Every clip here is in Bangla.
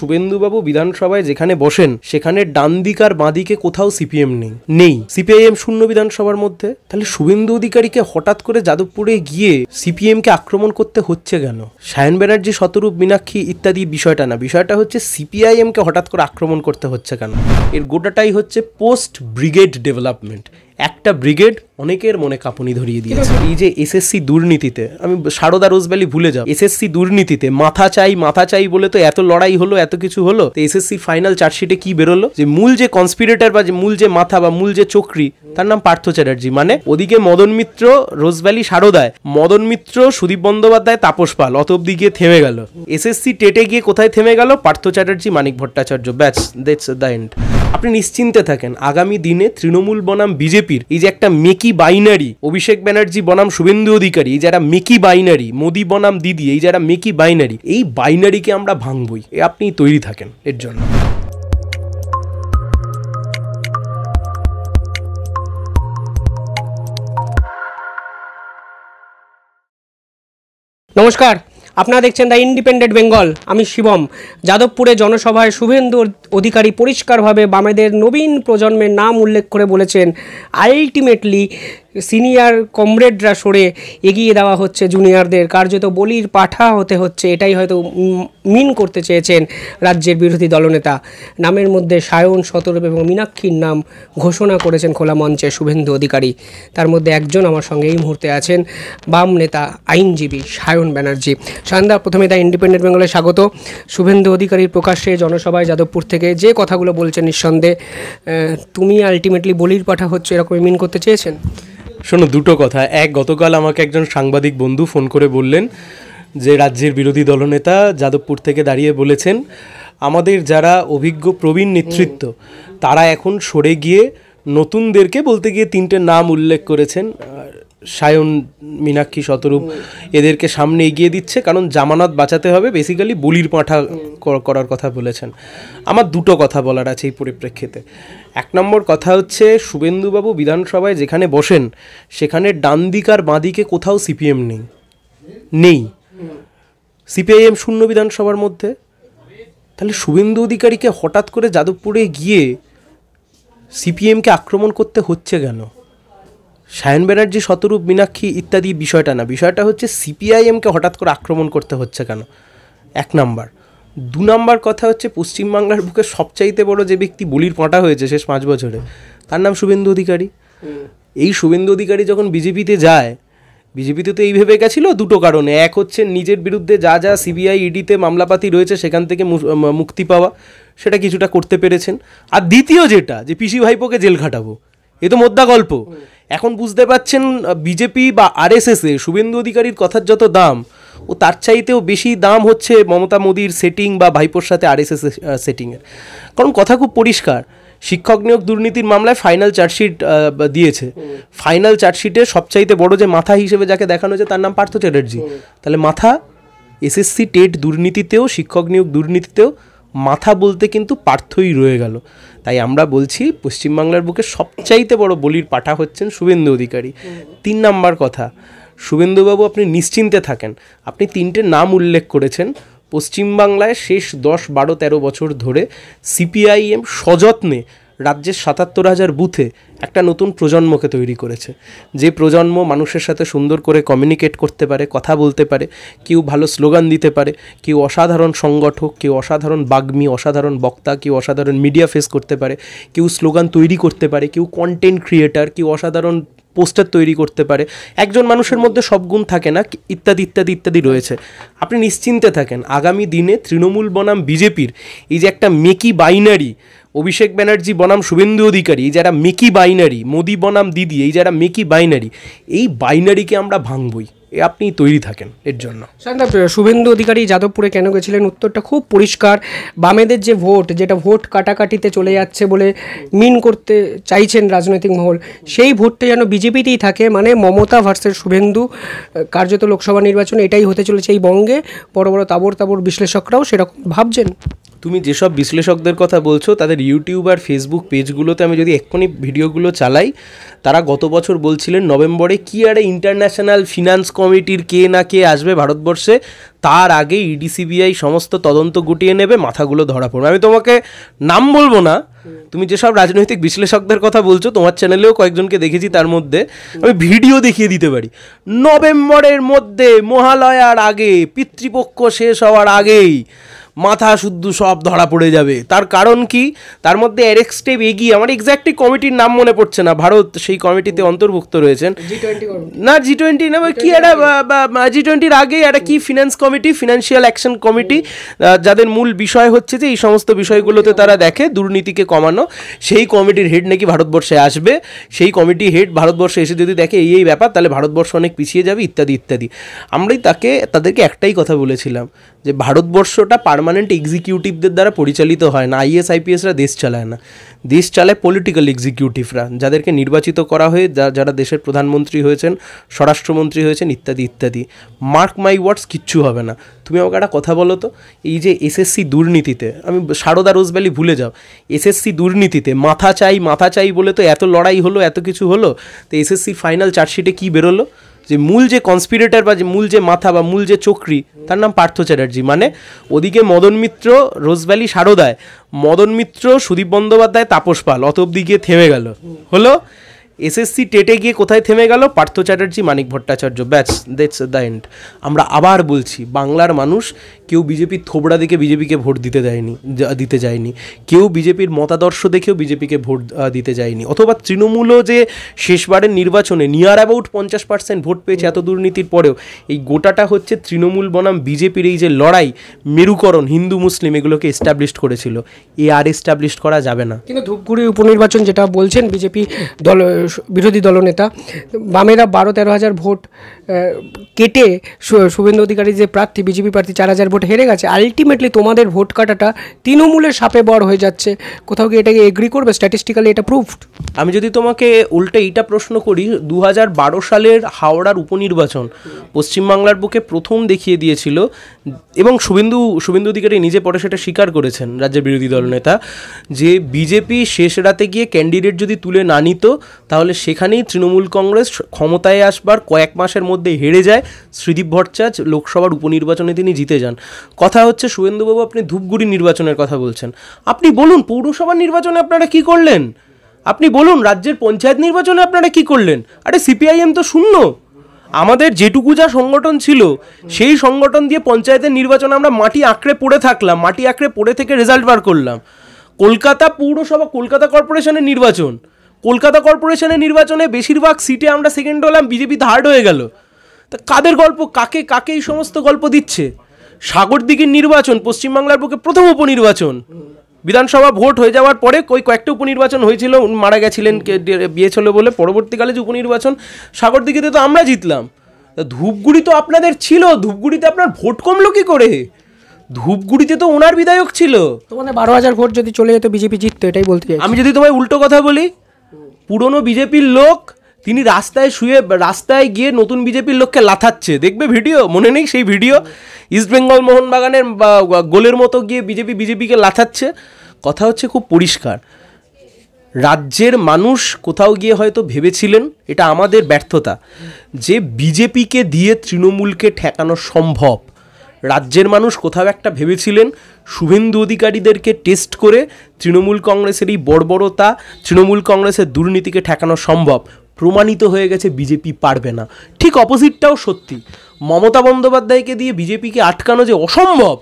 শুভেন্দুবাবু বিধানসভায় যেখানে বসেন সেখানে ডান দিক আর বাঁ দিকে কোথাও সিপিএম নেই সিপিআইএম শূন্য বিধানসভার মধ্যে। তাহলে শুভেন্দু অধিকারীকে হঠাৎ করে যাদবপুরে গিয়ে সিপিএম কে আক্রমণ করতে হচ্ছে কেন? সায়ন ব্যানার্জি, শতরূপ, মীনাক্ষী ইত্যাদি বিষয়টা না, বিষয়টা হচ্ছে সিপিআইএম কে হঠাৎ করে আক্রমণ করতে হচ্ছে কেন। এর গোটাটাই হচ্ছে পোস্ট ব্রিগেড ডেভেলপমেন্ট। একটা ব্রিগেড অনেকের মনে কাঁপুনি ধরিয়ে দিয়েছে। এই যে এসএসসি দুর্নীতিতে, আমি সারদা রোজভ্যালি ভুলে যাও, এসএসসি দুর্নীতিতে মাথা চাই বলে তো এত লড়াই হলো, এত কিছু হলো। তো এসএসসি ফাইনাল চার্জশিটে কি বেরোলো? যে মূল যে কনস্পিরেটর বা যে মূল যে মাথা বা মূল যে চক্রী, তার নাম পার্থ চ্যাটার্জি। মানে ওদিকে মদন মিত্র, রোজভ্যালি সারদায়, মদন মিত্র, সুদীপ বন্দ্যোপাধ্যায়, তাপস পাল, অত অব্দি গিয়ে থেমে গেল। এসএসসি টেটে গিয়ে কোথায় থেমে গেল? পার্থ চ্যাটার্জি, মানিক ভট্টাচার্য, ব্যাস, দ্যাটস দ্য এন্ড। আপনি নিশ্চিন্তে থাকেন, আগামী দিনে তৃণমূল বনাম বিজেপির এই যে একটা মেকি বাইনারি, অভিষেক ব্যানার্জি বনাম শুভেন্দু অধিকারী, এই যারা মেকি বাইনারি, মোদি বনাম দিদি, এই যারা মেকি বাইনারি, এই বাইনারিকে আমরা ভাঙবই। আপনি তৈরি থাকেন এর জন্য। নমস্কার, আপনারা দেখছেন দ্য ইন্ডিপেন্ডেন্ট বেঙ্গল। আমি শিবম। যাদবপুরে জনসভায় শুভেন্দু অধিকারী পরিষ্কারভাবে বামেদের নবীন প্রজন্মের নাম উল্লেখ করে বলেছেন, আলটিমেটলি সিনিয়র কমরেডরা সরে এগিয়ে দেওয়া হচ্ছে জুনিয়রদের, কার্যত বলির পাঠা হতে হচ্ছে। এটাই হয়তো মিন করতে চেয়েছেন রাজ্যের বিরোধী দলনেতা। নামের মধ্যে সায়ন, শতরূপ এবং মীনাক্ষীর নাম ঘোষণা করেছেন খোলা মঞ্চে শুভেন্দু অধিকারী। তার মধ্যে একজন আমার সঙ্গে এই মুহূর্তে আছেন, বাম নেতা, আইনজীবী সায়ন ব্যানার্জি। সায়নদা, প্রথমে দ্য ইন্ডিপেন্ডেন্ট বেঙ্গলে স্বাগত। শুভেন্দু অধিকারীর প্রকাশ্যে জনসভায় যাদবপুর থেকে যে কথাগুলো বলছেন, নিঃসন্দেহে তুমি আলটিমেটলি বলির পাঠা হচ্ছে, এরকম মিন করতে চেয়েছেন? শোনো, দুটো কথা। এক, গতকাল আমাকে একজন সাংবাদিক বন্ধু ফোন করে বললেন যে রাজ্যের বিরোধী দলনেতা যাদবপুর থেকে দাঁড়িয়ে বলেছেন আমাদের যারা অভিজ্ঞ প্রবীণ নেতৃত্ব তারা এখন সরে গিয়ে নতুনদেরকে, বলতে গিয়ে তিনটে নাম উল্লেখ করেছেন, সায়ন, মীনাক্ষী, শতরূপ, এদেরকে সামনে এগিয়ে দিচ্ছে কারণ জামানত বাঁচাতে হবে, বেসিক্যালি বলির পাঁঠা করার কথা বলেছেন। আমার দুটো কথা বলার আছে এই পরিপ্রেক্ষিতে। এক নম্বর কথা হচ্ছে, শুভেন্দুবাবু বিধানসভায় যেখানে বসেন সেখানে ডান দিক আর বাঁ দিকে কোথাও সিপিএম নেই সিপিআইএম শূন্য বিধানসভার মধ্যে। তাহলে শুভেন্দু অধিকারীকে হঠাৎ করে যাদবপুরে গিয়ে সিপিএমকে আক্রমণ করতে হচ্ছে কেন? সায়ন ব্যানার্জি, শতরূপ, মীনাক্ষী ইত্যাদি বিষয়টা না, বিষয়টা হচ্ছে সিপিআইএমকে হঠাৎ করে আক্রমণ করতে হচ্ছে কেন, এক নাম্বার। দু নম্বর কথা হচ্ছে, পশ্চিমবাংলার বুকে সবচাইতে বড় যে ব্যক্তি বলির পাঁঠা হয়েছে শেষ 5 বছরে, তার নাম শুভেন্দু অধিকারী। এই শুভেন্দু অধিকারী যখন বিজেপিতে যায়, বিজেপিতে তো এই ভেবে গেছিল দুটো কারণে। এক হচ্ছে নিজের বিরুদ্ধে যা সিবিআই ইডিতে মামলাপাতি রয়েছে সেখান থেকে মুক্তি পাওয়া, সেটা কিছুটা করতে পেরেছেন। আর দ্বিতীয় যেটা, যে পিসি ভাইপোকে জেল খাটাবো, এ তো মোদ্দা গল্প। এখন বুঝতে পারছেন বিজেপি বা আরএসএসে শুভেন্দু অধিকারীর কথার যত দাম, ও তার চাইতেও বেশি দাম হচ্ছে মমতা মোদির সেটিং বা ভাইপোর সাথে আরএসএস সেটিংয়ের। কারণ কথা খুব পরিষ্কার, শিক্ষক নিয়োগ দুর্নীতির মামলায় ফাইনাল চার্জশিট দিয়েছে। ফাইনাল চার্জশিটে সবচাইতে বড় যে মাথা হিসেবে যাকে দেখানো হয়েছে তার নাম পার্থ চ্যাটার্জি। তাহলে মাথা এসএসসি টেট দুর্নীতিতেও, শিক্ষক নিয়োগ দুর্নীতিতেও মাথা বলতে কিন্তু পার্থই রয়ে গেল। তাই আমরা বলছি পশ্চিমবাংলার বুকে সবচাইতে বড় বলির পাঠা হচ্ছেন শুভেন্দু অধিকারী। 3 নম্বর কথা, শুভেন্দুবাবু আপনি নিশ্চিন্তে থাকেন, আপনি 3টে নাম উল্লেখ করেছেন। পশ্চিমবাংলায় শেষ 10, 12, 13 বছর ধরে সিপিআইএম সযত্নে রাজ্যের 77,000 বুথে একটা নতুন প্রজন্মকে তৈরি করেছে, যে প্রজন্ম মানুষের সাথে সুন্দর করে কমিউনিকেট করতে পারে, কথা বলতে পারে, কেউ ভালো স্লোগান দিতে পারে, কেউ অসাধারণ সংগঠক, কেউ অসাধারণ বাগ্মী, অসাধারণ বক্তা, কেউ অসাধারণ মিডিয়া ফেস করতে পারে, কেউ স্লোগান তৈরি করতে পারে, কেউ কন্টেন্ট ক্রিয়েটার, কেউ অসাধারণ পোস্টার তৈরি করতে পারে। একজন মানুষের মধ্যে সব গুণ থাকে না, ইত্যাদি ইত্যাদি ইত্যাদি রয়েছে। আপনি নিশ্চিন্তে থাকেন, আগামী দিনে তৃণমূল বনাম বিজেপির এই যে একটা মেকি বাইনারি, অভিষেক ব্যানার্জি বনাম শুভেন্দু অধিকারী, এই যারা মেকি বাইনারি, মোদি বনাম দিদি, এই যারা মেকি বাইনারি, এই বাইনারিকে আমরা ভাঙবই। আপনি তৈরি থাকেন এর জন্য। শুভেন্দু অধিকারী যাদবপুরে কেন গেছিলেন, উত্তরটা খুব পরিষ্কার। বামেদের যে ভোট, যেটা ভোট কাটাকাটিতে চলে যাচ্ছে বলে মিন করতে চাইছেন রাজনৈতিক মহল, সেই ভোটটা যেন বিজেপিতেই থাকে। মানে মমতা ভার্সেস শুভেন্দু, কার্যত লোকসভা নির্বাচনে এটাই হতে চলেছে এই বঙ্গে। বড় বড় তাবড় বিশ্লেষকরাও সেরকম ভাবছেন। তুমি যেসব বিশ্লেষকদের কথা বলছো তাদের ইউটিউব আর ফেসবুক পেজগুলোতে আমি যদি এক্ষুনি ভিডিওগুলো চালাই, তারা গত বছর বলছিলেন নভেম্বরে কি আরে ইন্টারন্যাশনাল ফিনান্স কমিটির কে না কে আসবে ভারতবর্ষে, তার আগে ইডি সিবিআই সমস্ত তদন্ত গুটিয়ে নেবে, মাথাগুলো ধরা পড়বে। আমি তোমাকে নাম বলবো না, তুমি যেসব রাজনৈতিক বিশ্লেষকদের কথা বলছো তোমার চ্যানেলেও কয়েকজনকে দেখেছি, তার মধ্যে আমি ভিডিও দেখিয়ে দিতে পারি। নভেম্বরের মধ্যে মহালয়ার আগে, পিতৃপক্ষ শেষ হওয়ার আগেই মাথা শুদ্ধ সব ধরা পড়ে যাবে। তার কারণ কি, তার মধ্যে আরেক স্টেপ এগিয়ে, আমার এক্স্যাক্টলি কমিটির নাম মনে পড়ছে না, ভারত সেই কমিটিতে অন্তর্ভুক্ত রয়েছেন না, G20 না, কি একটা G20-র আগে একটা কি finance committee, financial action committee, যাদের মূল বিষয় হচ্ছে যে এই সমস্ত বিষয়গুলোতে তারা দেখে দুর্নীতিকে কমানো। সেই কমিটির হেড নাকি ভারতবর্ষে আসবে, সেই কমিটি হেড ভারতবর্ষে এসে যদি দেখে এই ব্যাপার, তাহলে ভারতবর্ষ অনেক পিছিয়ে যাবে ইত্যাদি ইত্যাদি। আমরাই তাদেরকে একটাই কথা বলেছিলাম যে ভারতবর্ষটা পার্মানেন্ট এক্সিকিউটিভদের দ্বারা পরিচালিত হয় না, IAS IPSরা দেশ চালায় না, দেশ চালায় পলিটিক্যাল এক্সিকিউটিভরা, যাদেরকে নির্বাচিত করা হয়ে যারা দেশের প্রধানমন্ত্রী হয়েছেন, স্বরাষ্ট্রমন্ত্রী হয়েছেন ইত্যাদি ইত্যাদি। মার্ক মাই ওয়ার্ডস, কিচ্ছু হবে না। তুমি আমাকে একটা কথা বলো তো, এই যে এসএসসি দুর্নীতিতে, আমি সারদা রোজভ্যালি ভুলে যাও, এসএসসি দুর্নীতিতে মাথা চাই বলে তো এত লড়াই হলো, এত কিছু হলো, তো এসএসসির ফাইনাল চার্জশিটে কী বেরোলো, যে মূল যে কনস্পিরেটর বা যে মূল যে মাথা বা মূল যে চক্রী, তার নাম পার্থ চ্যাটার্জি। মানে ওদিকে মদন মিত্র রোজভ্যালি সারদায়, মদন মিত্র সুদীপ বন্দ্যোপাধ্যায় তাপস পাল, অত অব্দি গিয়ে থেমে গেল। হলো এসএসসি টেটে গিয়ে কোথায় থেমে গেল, পার্থ চ্যাটার্জি, মানিক ভট্টাচার্য, ব্যাস, দ্যাটস দ্য এন্ড। আমরা আবার বলছি, বাংলার মানুষ কেউ বিজেপির থোবড়া দেখে বিজেপিকে ভোট দিতে যায়নি, কেউ বিজেপির মতাদর্শ দেখেও বিজেপিকে ভোট দিতে যায়নি, অথবা তৃণমূলও যে শেষবারের নির্বাচনে নিয়ার অ্যাবাউট 50% ভোট পেয়েছে এত দুর্নীতির পরেও, এই গোটাটা হচ্ছে তৃণমূল বনাম বিজেপির এই যে লড়াই, মেরুকরণ হিন্দু মুসলিম, এগুলোকে এস্টাবলিশড করেছিল। আর এস্টাবলিশড করা যাবে না। কিন্তু ধূপগুড়ি উপনির্বাচন যেটা বলছেন বিজেপি দল, বিরোধী দলনেতা, বামেরা 12-13 হাজার ভোট কেটে শুভেন্দু অধিকারী যে প্রার্থী, বিজেপি প্রার্থী 4,000 ভোট হেরে গেছে। আলটিমেটলি তোমাদের ভোট কাটাটা তৃণমূলের সাপে বর হয়ে যাচ্ছে, কোথাও কি এটাকে এগ্রি করবে? স্ট্যাটিস্টিক্যালি এটা প্রুফড। আমি যদি তোমাকে উল্টে এইটা প্রশ্ন করি, 2012 সালের হাওড়ার উপনির্বাচন পশ্চিমবাংলার বুকে প্রথম দেখিয়ে দিয়েছিল, এবং শুভেন্দু অধিকারী নিজে পরে সেটা স্বীকার করেছেন, রাজ্যের বিরোধী দলনেতা, যে বিজেপি শেষ রাতে গিয়ে ক্যান্ডিডেট যদি তুলে না নিত, তাহলে সেখানেই তৃণমূল কংগ্রেস ক্ষমতায় আসবার কয়েক মাসের মধ্যে হেরে যায়। শ্রীদীপ ভট্টাচার্য লোকসভার উপনির্বাচনে তিনি জিতে যান। কথা হচ্ছে, শুভেন্দুবাবু আপনি ধূপগুড়ি নির্বাচনের কথা বলছেন, আপনি বলুন পৌরসভার নির্বাচনে আপনারা কি করলেন, আপনি বলুন রাজ্যের পঞ্চায়েত নির্বাচনে আপনারা কি করলেন। আরে সিপিআইএম তো শূন্য, আমাদের যেটুকু যা সংগঠন ছিল সেই সংগঠন দিয়ে পঞ্চায়েতের নির্বাচনে আমরা মাটি আঁকড়ে পড়ে থাকলাম, মাটি আঁকড়ে পড়ে থেকে রেজাল্ট বার করলাম। কলকাতা পৌরসভা, কলকাতা কর্পোরেশনের নির্বাচন, কলকাতা কর্পোরেশনের নির্বাচনে বেশিরভাগ সিটে আমরা সেকেন্ড হলাম, বিজেপি থার্ড হয়ে গেল। তা কাদের গল্প, কাকে এই সমস্ত গল্প দিচ্ছে? সাগরদিঘির নির্বাচন পশ্চিমবাংলার বুকে প্রথম উপনির্বাচন, বিধানসভা ভোট হয়ে যাওয়ার পরে কয়েকটা উপনির্বাচন হয়েছিল, মারা গেছিলেন, বিয়ে ছিল বলে, পরবর্তীকালে যে উপনির্বাচন সাগরদিঘিতে তো আমরা জিতলাম। ধূপগুড়ি তো আপনাদের ছিল, ধূপগুড়িতে আপনার ভোট কমলো কি করে? ধূপগুড়িতে তো ওনার বিধায়ক ছিল। তোমাদের 12,000 ভোট যদি চলে যেত বিজেপি জিততো, এটাই বলতে চাই। আমি যদি তোমায় উল্টো কথা বলি, পুরনো বিজেপির লোক তিনি রাস্তায় গিয়ে নতুন বিজেপির লোককে লাথাচ্ছে, দেখবে ভিডিও, মনে নেই সেই ভিডিও? ইস্টবেঙ্গল মোহনবাগানের গোলের মতো গিয়ে বিজেপিকে লাথাচ্ছে। কথা হচ্ছে খুব পরিষ্কার, রাজ্যের মানুষ কোথাও গিয়ে হয়তো ভেবেছিলেন, এটা আমাদের ব্যর্থতা, যে বিজেপিকে দিয়ে তৃণমূলকে ঠেকানো সম্ভব। রাজ্যের মানুষ কোথাও একটা ভেবেছিলেন শুভেন্দু অধিকারীদেরকে টেস্ট করে তৃণমূল কংগ্রেসের এই বর্বরতা, তৃণমূল কংগ্রেসের দুর্নীতিকে ঠেকানো সম্ভব। প্রমাণিত হয়ে গেছে বিজেপি পারবে না। ঠিক অপোজিটটাও সত্যি, মমতা বন্দ্যোপাধ্যায়কে দিয়ে বিজেপিকে আটকানো যে অসম্ভব,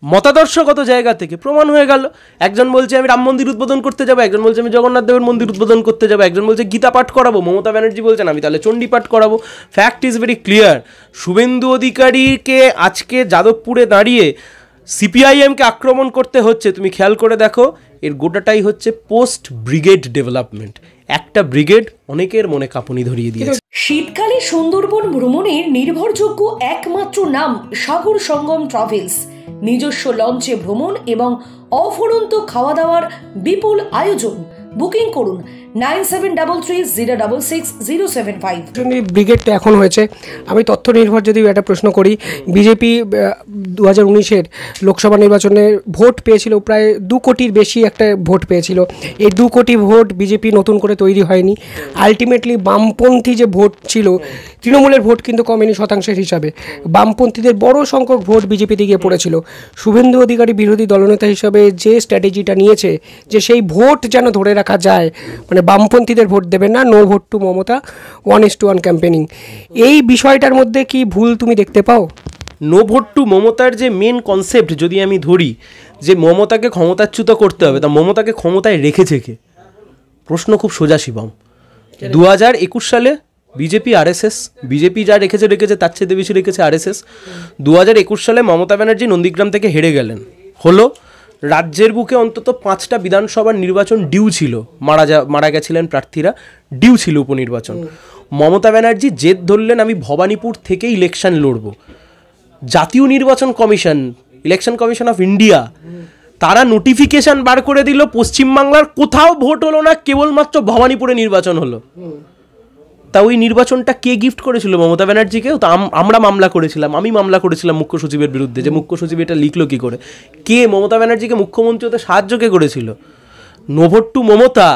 মতাদর্শগত জায়গা থেকে প্রমাণ হয়ে গেল। একজন বলছে আমি রাম মন্দির উদ্বোধন করতে যাবো, একজন বলছে আমি জগন্নাথ দেবের মন্দির উদ্বোধন করতে যাবো, একজন বলছে গীতা পাঠ করাবো, মমতা ব্যানার্জি বলছেন আমি তাহলে চণ্ডী পাঠ করাবো। Fact is very clear, Suvendu অধিকারীকে আজকে যাদবপুরে দাঁড়িয়ে সিপিআইএমকে আক্রমণ করতে হচ্ছে। তুমি খেয়াল করে দেখো, এর গোটাটাই হচ্ছে পোস্ট ব্রিগেড ডেভেলপমেন্ট। একটা ব্রিগেড অনেকের মনে কাঁপুনি ধরিয়ে দিয়েছে। শীতকালে সুন্দরবন ভ্রমণের নির্ভরযোগ্য একমাত্র নাম সাগর সঙ্গম ট্রাভেলস। নিজস্ব লঞ্চে ভ্রমণ এবং অফুরন্ত খাওয়া দাওয়ার বিপুল আয়োজন, বুকিং করুন 9733066075। ব্রিগেডটা এখন হয়েছে। আমি তথ্য নির্ভর যদি একটা প্রশ্ন করি, বিজেপি 2019-এর লোকসভা নির্বাচনে ভোট পেয়েছিল প্রায় 2 কোটির বেশি একটা ভোট পেয়েছিল। এই 2 কোটি ভোট বিজেপি নতুন করে তৈরি হয়নি। আলটিমেটলি বামপন্থী যে ভোট ছিল, তৃণমূলের ভোট কিন্তু কমেনি শতাংশের হিসাবে, বামপন্থীদের বড় সংখ্যক ভোট বিজেপিতে গিয়ে পড়েছিল। শুভেন্দু অধিকারী বিরোধী দলনেতা হিসাবে যে স্ট্র্যাটেজিটা নিয়েছে যে সেই ভোট যেন ধরে রাখা যায়, মানে বামপন্থীদের ভোট দেবে না, no vote to Mamata, 1:1 campaigning, এই বিষয়টার মধ্যে কি ভুল তুমি দেখতে পাও? নো ভোট টু মমতার যে মেন কনসেপ্ট যদি আমি ধরি, যে মমতাকে ক্ষমতাচ্যুত করতে হবে, তা মমতাকে ক্ষমতায় রেখেছে কে? প্রশ্ন খুব সোজা শিবম। 2021 সালে বিজেপি আরএসএস, বিজেপি যা রেখেছে তার চেয়ে বেশি রেখেছে আরএসএস। 2021 সালে মমতা ব্যানার্জি নন্দীগ্রাম থেকে হেরে গেলেন, হলো রাজ্যের বুকে অন্তত 5টা বিধানসভার নির্বাচন ডিউ ছিল, মারা গেছিলেন প্রার্থীরা, ডিউ ছিল উপনির্বাচন। মমতা ব্যানার্জি জেদ ধরলেন আমি ভবানীপুর থেকে ইলেকশন লড়ব। জাতীয় নির্বাচন commission, election commission of India, তারা নোটিফিকেশন বার করে দিল পশ্চিমবাংলার কোথাও ভোট হলো না, কেবলমাত্র ভবানীপুরে নির্বাচন হলো। তা ওই নির্বাচনটা কে গিফট করেছিল মমতা ব্যানার্জিকেও? তো আমরা মামলা করেছিলাম, আমি মামলা করেছিলাম মুখ্য সচিবের বিরুদ্ধে, যে মুখ্য সচিব এটা লিখলো কী করে? কে মমতা ব্যানার্জিকে মুখ্যমন্ত্রী হতে সাহায্য কে করেছিল? নো ভোট টু মমতা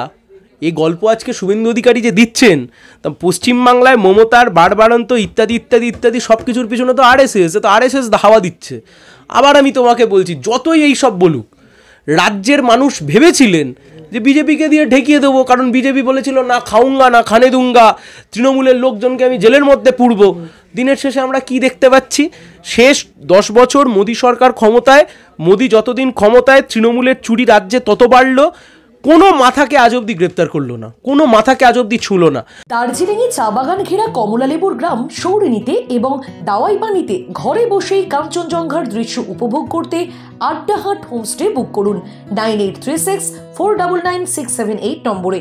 এই গল্প আজকে শুভেন্দু অধিকারী যে দিচ্ছেন, তা পশ্চিমবাংলায় মমতার বাড়বাড়ন্ত ইত্যাদি ইত্যাদি ইত্যাদি সব কিছুর পিছনে তো আরএসএস, তো আরএসএস হাওয়া দিচ্ছে। আবার আমি তোমাকে বলছি, যতই এই সব বলুক, রাজ্যের মানুষ ভেবেছিলেন যে বিজেপিকে দিয়ে ঠেকিয়ে দেবো, কারণ বিজেপি বলেছিল না খাউঙ্গা না খানে দুঙ্গা, তৃণমূলের লোকজনকে আমি জেলের মধ্যে পুরব। দিনের শেষে আমরা কি দেখতে পাচ্ছি? শেষ 10 বছর মোদী সরকার ক্ষমতায়, মোদী যতদিন ক্ষমতায় তৃণমূলের চুরি রাজ্যে তত বাড়লো, কোনো মাথাকে আজ অব্দি গ্রেপ্তার করলো না, কোনো মাথাকে আজ অব্দি ছুঁলো না। দার্জিলিংয়ে চা বাগান ঘেরা কমলালেবুর গ্রাম সৌরিনীতে এবং দাওয়াইবানিতে ঘরে বসেই কাঞ্চনজঙ্ঘার দৃশ্য উপভোগ করতে আড্ডাহাট হোমস্টে বুক করুন 9836499678 নম্বরে।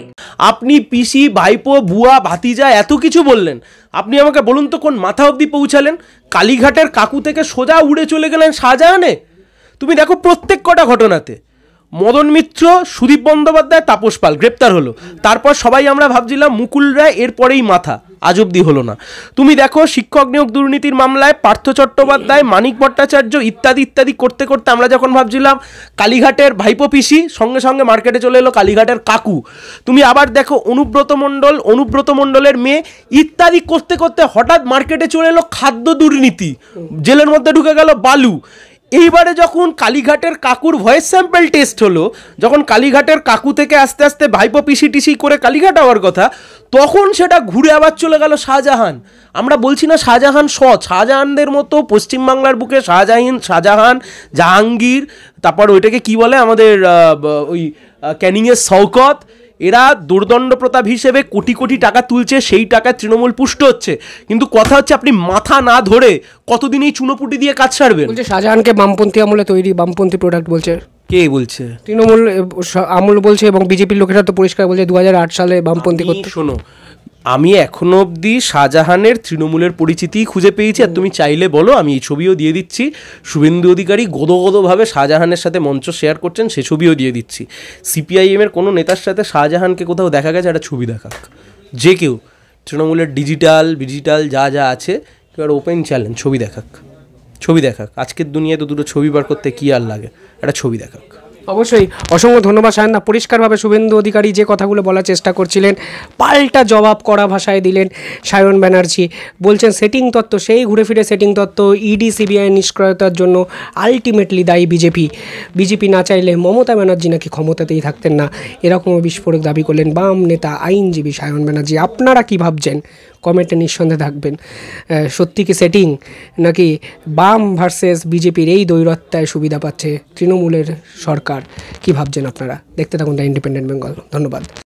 আপনি পিসি, ভাইপো, বুয়া, ভাতিজা এত কিছু বললেন, আপনি আমাকে বলুন তো কোন মাথা অবধি পৌঁছালেন? কালীঘাটের কাকু থেকে সোজা উড়ে চলে গেলেন শাহজাহানে। তুমি দেখো প্রত্যেক কটা ঘটনাতে মদন মিত্র, সুদীপ বন্দ্যোপাধ্যায়, তাপস পাল গ্রেপ্তার হলো, তারপর সবাই আমরা ভাবছিলাম মুকুল রায় এরপরেই মাথা, আজ অব্দি হলো না। তুমি দেখো শিক্ষক নিয়োগ দুর্নীতির মামলায় পার্থ চট্টোপাধ্যায়, মানিক ভট্টাচার্য ইত্যাদি ইত্যাদি করতে করতে আমরা যখন ভাবছিলাম কালীঘাটের ভাইপো পিসি, সঙ্গে সঙ্গে মার্কেটে চলে এলো কালীঘাটের কাকু। তুমি আবার দেখো অনুব্রত মণ্ডলের মেয়ে ইত্যাদি করতে করতে হঠাৎ মার্কেটে চলে এলো খাদ্য দুর্নীতি, জেলের মধ্যে ঢুকে গেল বালু। এইবারে যখন কালীঘাটের কাকুর ভয়েস স্যাম্পল টেস্ট হলো, যখন কালীঘাটের কাকু থেকে আস্তে আস্তে ভাইপো পিসি টিসি করে কালীঘাট হওয়ার কথা, তখন সেটা ঘুরে আবার চলে গেল শাহজাহান। আমরা বলছি না শাহজাহান সৎ, শাহজাহানদের মতো পশ্চিমবাংলার বুকে শাহজাহান, জাহাঙ্গীর, তারপর ওইটাকে কি বলে আমাদের ওই ক্যানিংয়ের শওকত, এরা দুর্দণ্ড প্রতাপ হিসেবে কোটি কোটি টাকা তুলছে, সেই টাকায় তৃণমূল পুষ্ট হচ্ছে। কিন্তু কথা হচ্ছে আপনি মাথা না ধরে কতদিন এই চুনোপুটি দিয়ে কাজ সারবেন? বলছে শাহজাহানকে বামপন্থী আমলে তৈরি, বামপন্থী প্রোডাক্ট বলছে। কে বলছে? তৃণমূল আমল বলছে, এবং বিজেপির লোকেরা তো পরিষ্কার বলছে 2008 সালে বামপন্থী করতে। শোনো, আমি এখনো অবধি শাহজাহানের তৃণমূলের পরিচিতিই খুঁজে পেয়েছি, আর তুমি চাইলে বলো, আমি এই ছবিও দিয়ে দিচ্ছি। শুভেন্দু অধিকারী গদগদভাবে শাহজাহানের সাথে মঞ্চ শেয়ার করছেন, সে ছবিও দিয়ে দিচ্ছি। সিপিআইএমের কোনো নেতার সাথে শাহজাহানকে কোথাও দেখা গেছে, একটা ছবি দেখাক যে কেউ, তৃণমূলের ডিজিটাল যা যা আছে, এবার ওপেন চ্যালেঞ্জ, ছবি দেখাক। আজকের দুনিয়ায় তো দুটো ছবি বার করতে কি আর লাগে, একটা ছবি দেখাক। অবশ্যই অসংখ্য ধন্যবাদ সায়নদা। পরিষ্কারভাবে শুভেন্দু অধিকারী যে কথাগুলো বলার চেষ্টা করছিলেন, পাল্টা জবাব কড়া ভাষায় দিলেন সায়ন ব্যানার্জি। বলছেন সেটিং তত্ত্ব, সেই ঘুরে ফিরে সেটিং তত্ত্ব, ইডি সিবিআই নিষ্ক্রিয়তার জন্য আলটিমেটলি দায়ী বিজেপি না চাইলে মমতা ব্যানার্জি নাকি ক্ষমতাতেই থাকতেন না, এরকমও বিস্ফোরক দাবি করলেন বাম নেতা আইনজীবী সায়ন ব্যানার্জি। আপনারা কি ভাবছেন কমেন্টে নিঃসন্দেহে থাকবেন। সত্যি কি সেটিং, নাকি বাম ভার্সেস বিজেপির এই দ্বৈরত্বায় সুবিধা পাচ্ছে তৃণমূলের সরকার? কি ভাবছেন আপনারা? দেখতে থাকুন দ্য ইন্ডিপেন্ডেন্ট বেঙ্গল। ধন্যবাদ।